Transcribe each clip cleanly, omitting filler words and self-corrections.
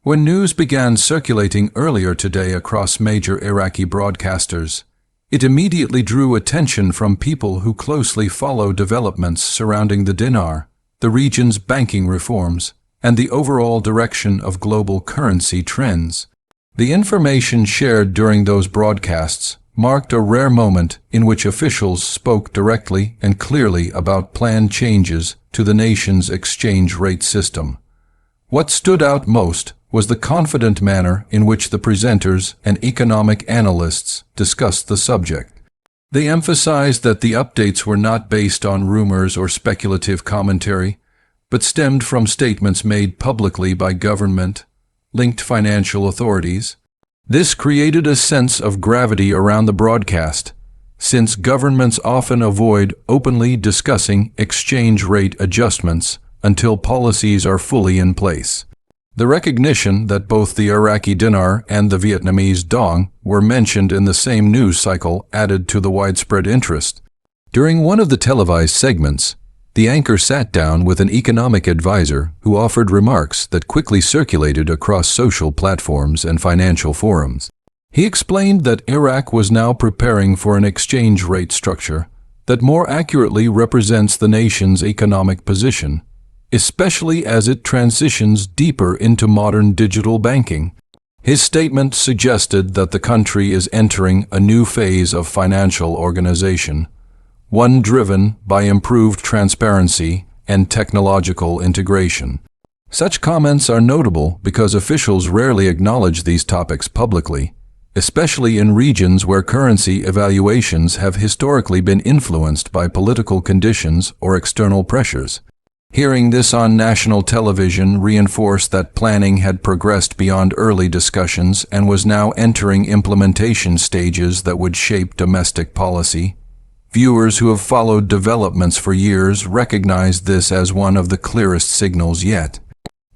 When news began circulating earlier today across major Iraqi broadcasters, it immediately drew attention from people who closely follow developments surrounding the dinar, the region's banking reforms, and the overall direction of global currency trends. The information shared during those broadcasts marked a rare moment in which officials spoke directly and clearly about planned changes to the nation's exchange rate system. What stood out most was the confident manner in which the presenters and economic analysts discussed the subject. They emphasized that the updates were not based on rumors or speculative commentary, but stemmed from statements made publicly by government-linked financial authorities. This created a sense of gravity around the broadcast, since governments often avoid openly discussing exchange rate adjustments until policies are fully in place. The recognition that both the Iraqi Dinar and the Vietnamese Dong were mentioned in the same news cycle added to the widespread interest. During one of the televised segments, the anchor sat down with an economic advisor who offered remarks that quickly circulated across social platforms and financial forums. He explained that Iraq was now preparing for an exchange rate structure that more accurately represents the nation's economic position, especially as it transitions deeper into modern digital banking. His statement suggested that the country is entering a new phase of financial organization, one driven by improved transparency and technological integration. Such comments are notable because officials rarely acknowledge these topics publicly, especially in regions where currency evaluations have historically been influenced by political conditions or external pressures. Hearing this on national television reinforced that planning had progressed beyond early discussions and was now entering implementation stages that would shape domestic policy. Viewers who have followed developments for years recognize this as one of the clearest signals yet.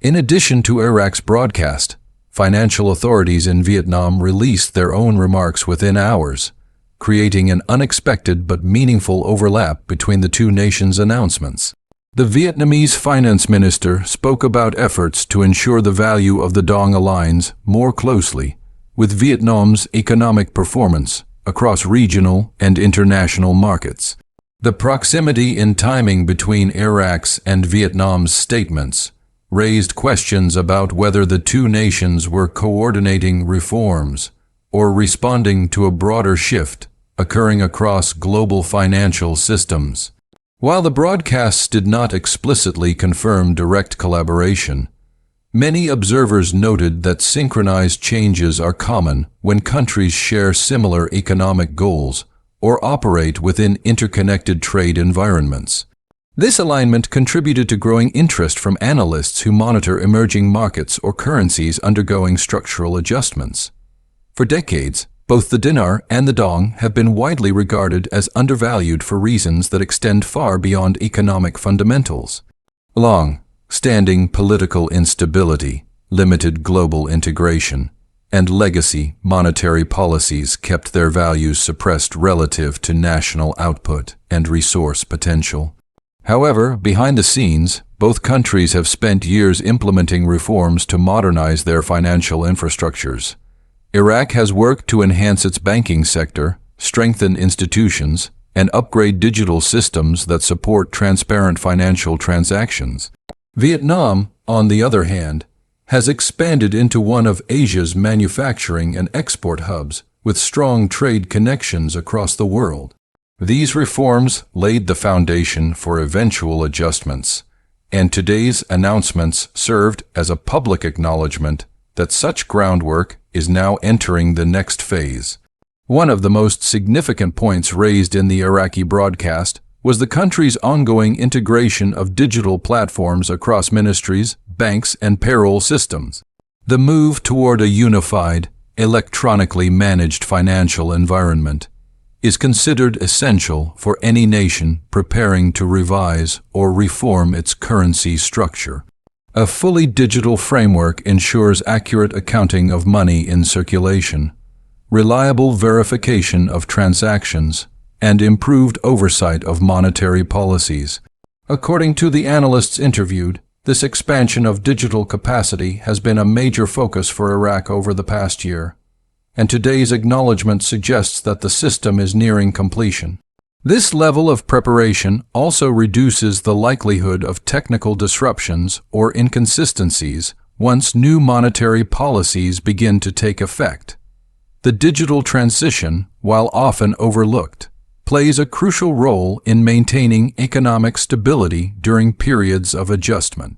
In addition to Iraq's broadcast, financial authorities in Vietnam released their own remarks within hours, creating an unexpected but meaningful overlap between the two nations' announcements. The Vietnamese finance minister spoke about efforts to ensure the value of the Dong aligns more closely with Vietnam's economic performance across regional and international markets. The proximity in timing between Iraq's and Vietnam's statements raised questions about whether the two nations were coordinating reforms or responding to a broader shift occurring across global financial systems. While the broadcasts did not explicitly confirm direct collaboration, many observers noted that synchronized changes are common when countries share similar economic goals or operate within interconnected trade environments. This alignment contributed to growing interest from analysts who monitor emerging markets or currencies undergoing structural adjustments. For decades, both the dinar and the dong have been widely regarded as undervalued for reasons that extend far beyond economic fundamentals. Long-standing political instability, limited global integration, and legacy monetary policies kept their values suppressed relative to national output and resource potential. However, behind the scenes, both countries have spent years implementing reforms to modernize their financial infrastructures. Iraq has worked to enhance its banking sector, strengthen institutions, and upgrade digital systems that support transparent financial transactions. Vietnam, on the other hand, has expanded into one of Asia's manufacturing and export hubs with strong trade connections across the world. These reforms laid the foundation for eventual adjustments, and today's announcements served as a public acknowledgement that such groundwork is now entering the next phase. One of the most significant points raised in the Iraqi broadcast was the country's ongoing integration of digital platforms across ministries, banks, and payroll systems. The move toward a unified, electronically managed financial environment is considered essential for any nation preparing to revise or reform its currency structure. A fully digital framework ensures accurate accounting of money in circulation, reliable verification of transactions, and improved oversight of monetary policies. According to the analysts interviewed, This expansion of digital capacity has been a major focus for Iraq over the past year, and today's acknowledgement suggests that the system is nearing completion. This level of preparation also reduces the likelihood of technical disruptions or inconsistencies once new monetary policies begin to take effect. The digital transition, while often overlooked, plays a crucial role in maintaining economic stability during periods of adjustment.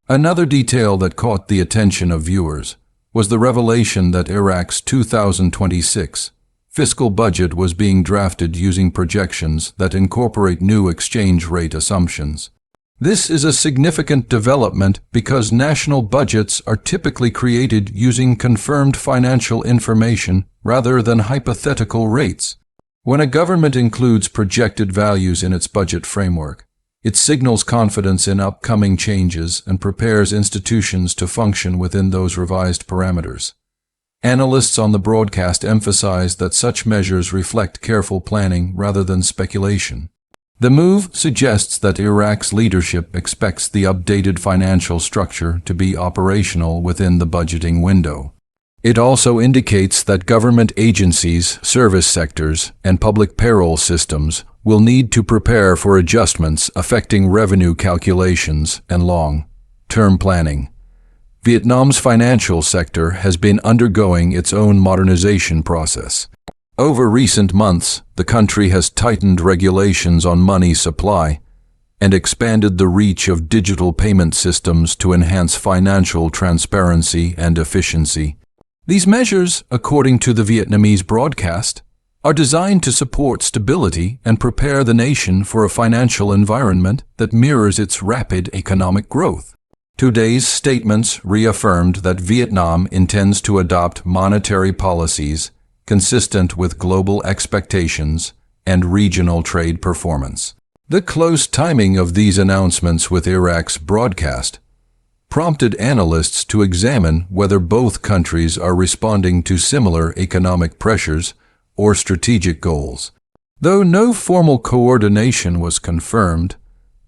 Another detail that caught the attention of viewers was the revelation that Iraq's 2026 fiscal budget was being drafted using projections that incorporate new exchange rate assumptions. This is a significant development because national budgets are typically created using confirmed financial information rather than hypothetical rates. When a government includes projected values in its budget framework, it signals confidence in upcoming changes and prepares institutions to function within those revised parameters. Analysts on the broadcast emphasize that such measures reflect careful planning rather than speculation. The move suggests that Iraq's leadership expects the updated financial structure to be operational within the budgeting window. It also indicates that government agencies, service sectors, and public payroll systems will need to prepare for adjustments affecting revenue calculations and long-term planning. Vietnam's financial sector has been undergoing its own modernization process. Over recent months, the country has tightened regulations on money supply and expanded the reach of digital payment systems to enhance financial transparency and efficiency. These measures, according to the Vietnamese broadcast, are designed to support stability and prepare the nation for a financial environment that mirrors its rapid economic growth. Today's statements reaffirmed that Vietnam intends to adopt monetary policies consistent with global expectations and regional trade performance. The close timing of these announcements with Iraq's broadcast prompted analysts to examine whether both countries are responding to similar economic pressures or strategic goals. Though no formal coordination was confirmed,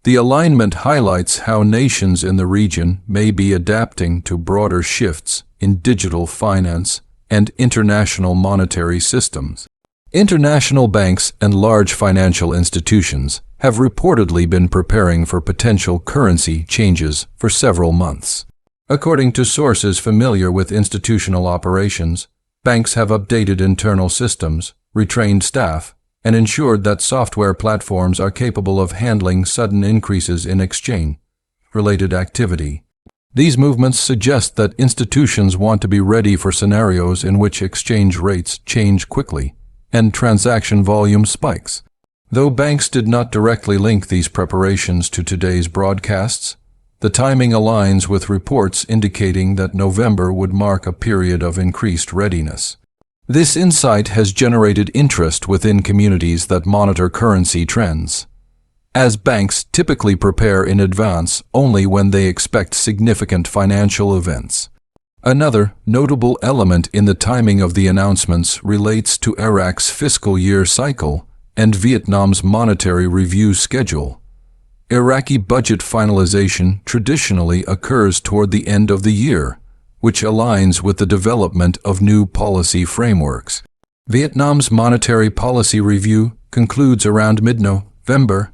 the alignment highlights how nations in the region may be adapting to broader shifts in digital finance and international monetary systems. International banks and large financial institutions have reportedly been preparing for potential currency changes for several months. According to sources familiar with institutional operations, banks have updated internal systems, retrained staff, and ensured that software platforms are capable of handling sudden increases in exchange-related activity. These movements suggest that institutions want to be ready for scenarios in which exchange rates change quickly and transaction volume spikes. Though banks did not directly link these preparations to today's broadcasts, the timing aligns with reports indicating that November would mark a period of increased readiness. This insight has generated interest within communities that monitor currency trends, as banks typically prepare in advance only when they expect significant financial events. Another notable element in the timing of the announcements relates to Iraq's fiscal year cycle and Vietnam's monetary review schedule. Iraqi budget finalization traditionally occurs toward the end of the year, which aligns with the development of new policy frameworks. Vietnam's monetary policy review concludes around mid-November,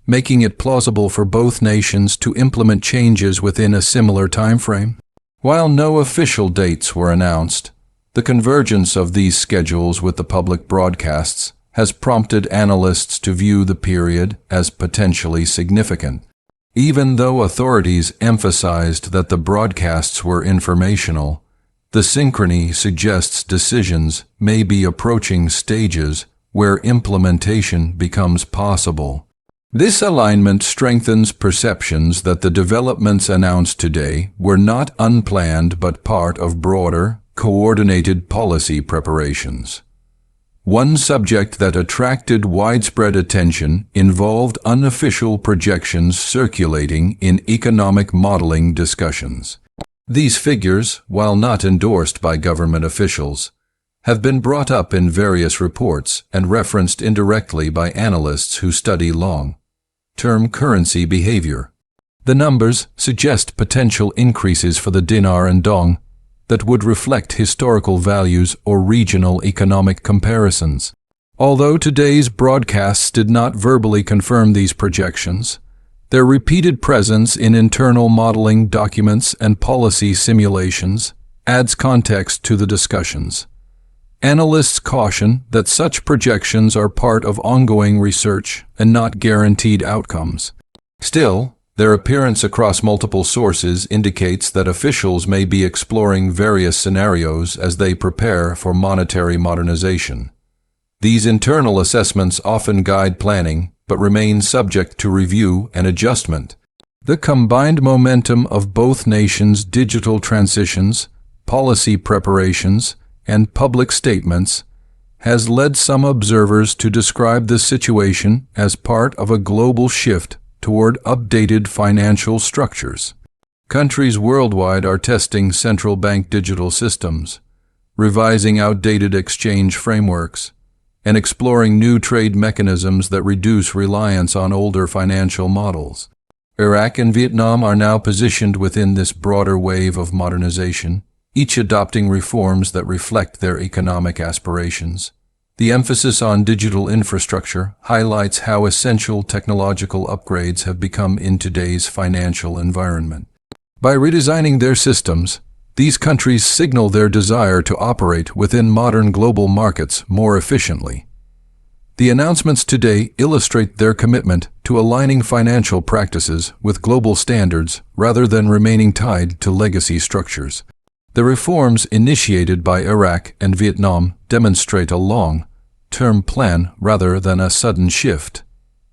making it plausible for both nations to implement changes within a similar timeframe. While no official dates were announced, the convergence of these schedules with the public broadcasts has prompted analysts to view the period as potentially significant. Even though authorities emphasized that the broadcasts were informational, the synchrony suggests decisions may be approaching stages where implementation becomes possible. This alignment strengthens perceptions that the developments announced today were not unplanned but part of broader, coordinated policy preparations. One subject that attracted widespread attention involved unofficial projections circulating in economic modeling discussions. These figures, while not endorsed by government officials, have been brought up in various reports and referenced indirectly by analysts who study long-term currency behavior. The numbers suggest potential increases for the dinar and dong that would reflect historical values or regional economic comparisons. Although today's broadcasts did not verbally confirm these projections, their repeated presence in internal modeling documents and policy simulations adds context to the discussions. Analysts caution that such projections are part of ongoing research and not guaranteed outcomes. Still, their appearance across multiple sources indicates that officials may be exploring various scenarios as they prepare for monetary modernization. These internal assessments often guide planning, but remain subject to review and adjustment. The combined momentum of both nations' digital transitions, policy preparations, and public statements has led some observers to describe this situation as part of a global shift toward updated financial structures. Countries worldwide are testing central bank digital systems, revising outdated exchange frameworks, and exploring new trade mechanisms that reduce reliance on older financial models. Iraq and Vietnam are now positioned within this broader wave of modernization, each adopting reforms that reflect their economic aspirations. The emphasis on digital infrastructure highlights how essential technological upgrades have become in today's financial environment. By redesigning their systems, these countries signal their desire to operate within modern global markets more efficiently. The announcements today illustrate their commitment to aligning financial practices with global standards rather than remaining tied to legacy structures. The reforms initiated by Iraq and Vietnam demonstrate a long-term plan rather than a sudden shift.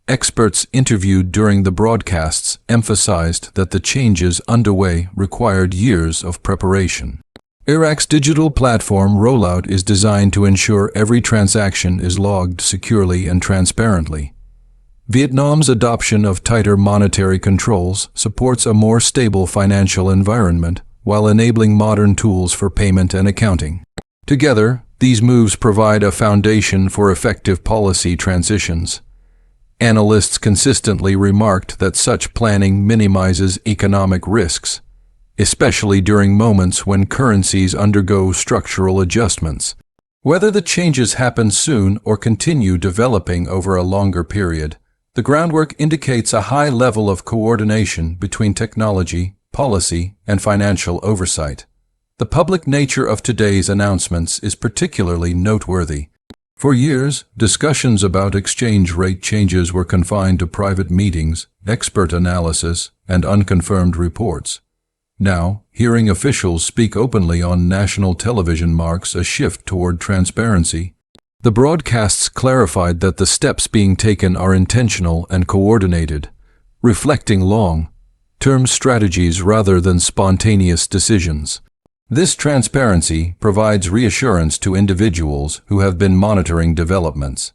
Experts interviewed during the broadcasts emphasized that the changes underway required years of preparation. Iraq's digital platform rollout is designed to ensure every transaction is logged securely and transparently. Vietnam's adoption of tighter monetary controls supports a more stable financial environment while enabling modern tools for payment and accounting. Together, these moves provide a foundation for effective policy transitions. Analysts consistently remarked that such planning minimizes economic risks, especially during moments when currencies undergo structural adjustments. Whether the changes happen soon or continue developing over a longer period, the groundwork indicates a high level of coordination between technology, policy, and financial oversight. The public nature of today's announcements is particularly noteworthy. For years, discussions about exchange rate changes were confined to private meetings, expert analysis, and unconfirmed reports. Now, hearing officials speak openly on national television marks a shift toward transparency. The broadcasts clarified that the steps being taken are intentional and coordinated, reflecting long-term strategies rather than spontaneous decisions. This transparency provides reassurance to individuals who have been monitoring developments,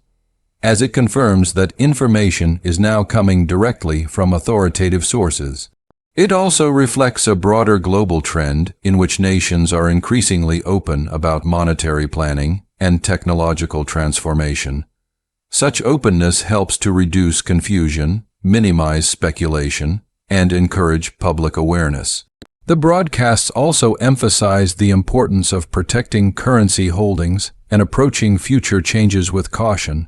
as it confirms that information is now coming directly from authoritative sources. It also reflects a broader global trend in which nations are increasingly open about monetary planning and technological transformation. Such openness helps to reduce confusion, minimize speculation, and encourage public awareness. The broadcasts also emphasize the importance of protecting currency holdings and approaching future changes with caution.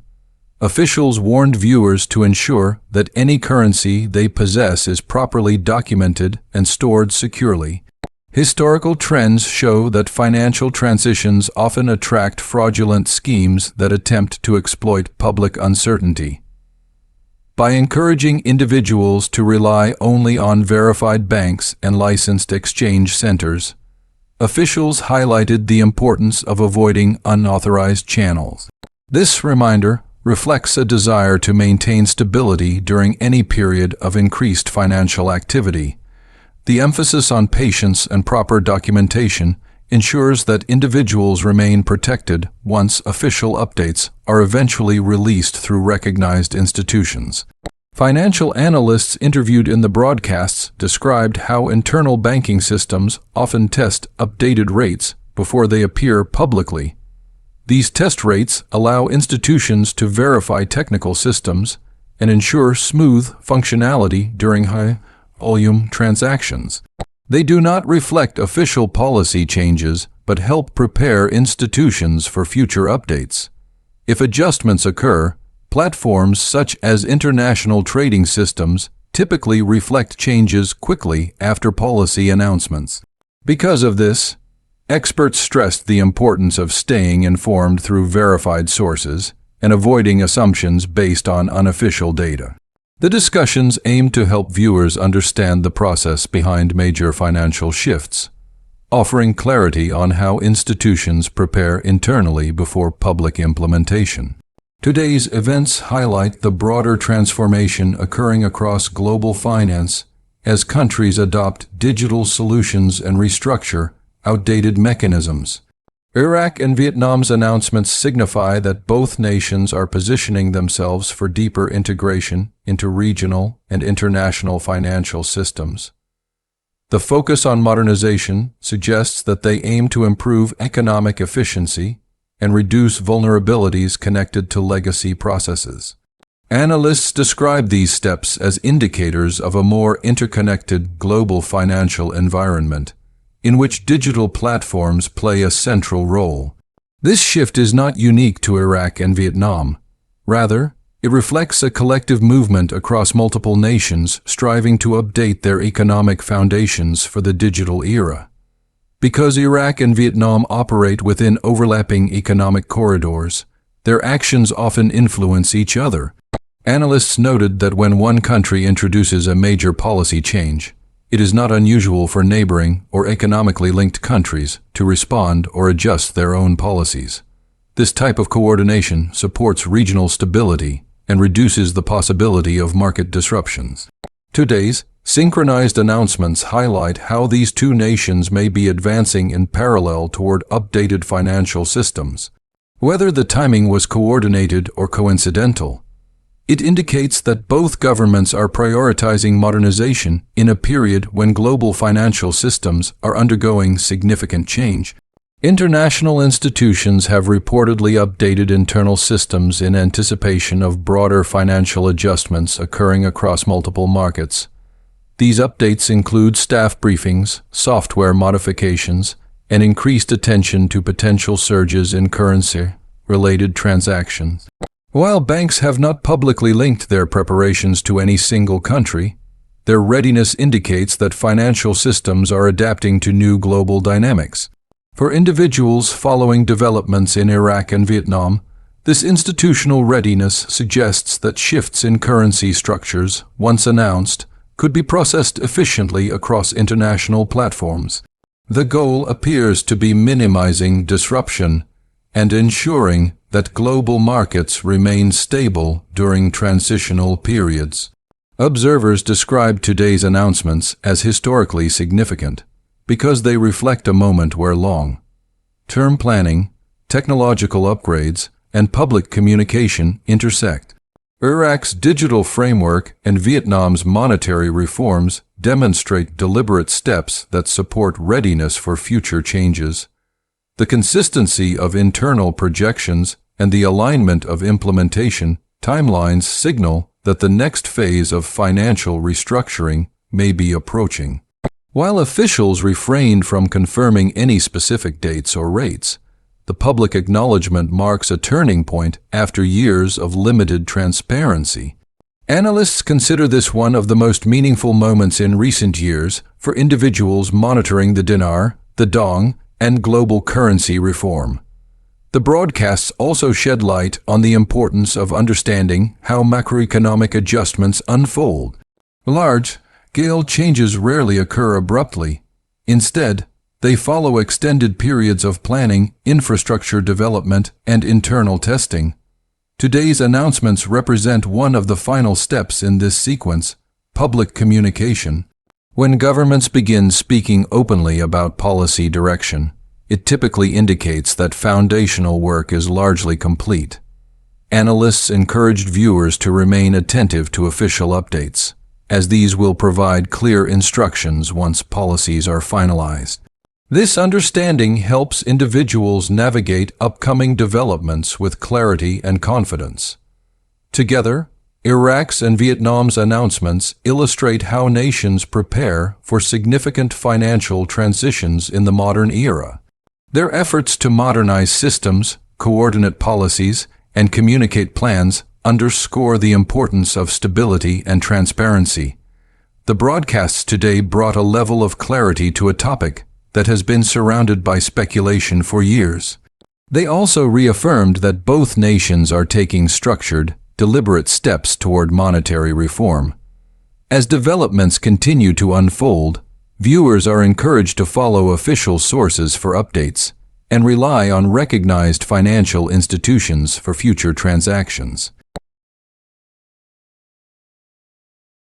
Officials warned viewers to ensure that any currency they possess is properly documented and stored securely. Historical trends show that financial transitions often attract fraudulent schemes that attempt to exploit public uncertainty. By encouraging individuals to rely only on verified banks and licensed exchange centers, officials highlighted the importance of avoiding unauthorized channels. This reminder reflects a desire to maintain stability during any period of increased financial activity. The emphasis on patience and proper documentation ensures that individuals remain protected once official updates are eventually released through recognized institutions. Financial analysts interviewed in the broadcasts described how internal banking systems often test updated rates before they appear publicly. These test rates allow institutions to verify technical systems and ensure smooth functionality during high volume transactions. They do not reflect official policy changes, but help prepare institutions for future updates. If adjustments occur, platforms such as international trading systems typically reflect changes quickly after policy announcements. Because of this, experts stressed the importance of staying informed through verified sources and avoiding assumptions based on unofficial data. The discussions aim to help viewers understand the process behind major financial shifts, offering clarity on how institutions prepare internally before public implementation. Today's events highlight the broader transformation occurring across global finance as countries adopt digital solutions and restructure outdated mechanisms. Iraq and Vietnam's announcements signify that both nations are positioning themselves for deeper integration into regional and international financial systems. The focus on modernization suggests that they aim to improve economic efficiency and reduce vulnerabilities connected to legacy processes. Analysts describe these steps as indicators of a more interconnected global financial environment, in which digital platforms play a central role. This shift is not unique to Iraq and Vietnam. Rather, it reflects a collective movement across multiple nations striving to update their economic foundations for the digital era. Because Iraq and Vietnam operate within overlapping economic corridors, their actions often influence each other. Analysts noted that when one country introduces a major policy change, it is not unusual for neighboring or economically linked countries to respond or adjust their own policies. This type of coordination supports regional stability and reduces the possibility of market disruptions. Today's synchronized announcements highlight how these two nations may be advancing in parallel toward updated financial systems. Whether the timing was coordinated or coincidental, it indicates that both governments are prioritizing modernization in a period when global financial systems are undergoing significant change. International institutions have reportedly updated internal systems in anticipation of broader financial adjustments occurring across multiple markets. These updates include staff briefings, software modifications, and increased attention to potential surges in currency-related transactions. While banks have not publicly linked their preparations to any single country, their readiness indicates that financial systems are adapting to new global dynamics. For individuals following developments in Iraq and Vietnam, this institutional readiness suggests that shifts in currency structures, once announced, could be processed efficiently across international platforms. The goal appears to be minimizing disruption and ensuring that global markets remain stable during transitional periods. Observers describe today's announcements as historically significant because they reflect a moment where long-term planning, technological upgrades, and public communication intersect. Iraq's digital framework and Vietnam's monetary reforms demonstrate deliberate steps that support readiness for future changes. The consistency of internal projections and the alignment of implementation timelines signal that the next phase of financial restructuring may be approaching. While officials refrained from confirming any specific dates or rates, the public acknowledgement marks a turning point after years of limited transparency. Analysts consider this one of the most meaningful moments in recent years for individuals monitoring the dinar, the dong, and global currency reform. The broadcasts also shed light on the importance of understanding how macroeconomic adjustments unfold. Large-scale changes rarely occur abruptly. Instead, they follow extended periods of planning, infrastructure development, and internal testing. Today's announcements represent one of the final steps in this sequence: public communication. When governments begin speaking openly about policy direction, it typically indicates that foundational work is largely complete. Analysts encouraged viewers to remain attentive to official updates, as these will provide clear instructions once policies are finalized. This understanding helps individuals navigate upcoming developments with clarity and confidence. Together, Iraq's and Vietnam's announcements illustrate how nations prepare for significant financial transitions in the modern era. Their efforts to modernize systems, coordinate policies, and communicate plans underscore the importance of stability and transparency. The broadcasts today brought a level of clarity to a topic that has been surrounded by speculation for years. They also reaffirmed that both nations are taking structured, deliberate steps toward monetary reform. As developments continue to unfold, viewers are encouraged to follow official sources for updates and rely on recognized financial institutions for future transactions.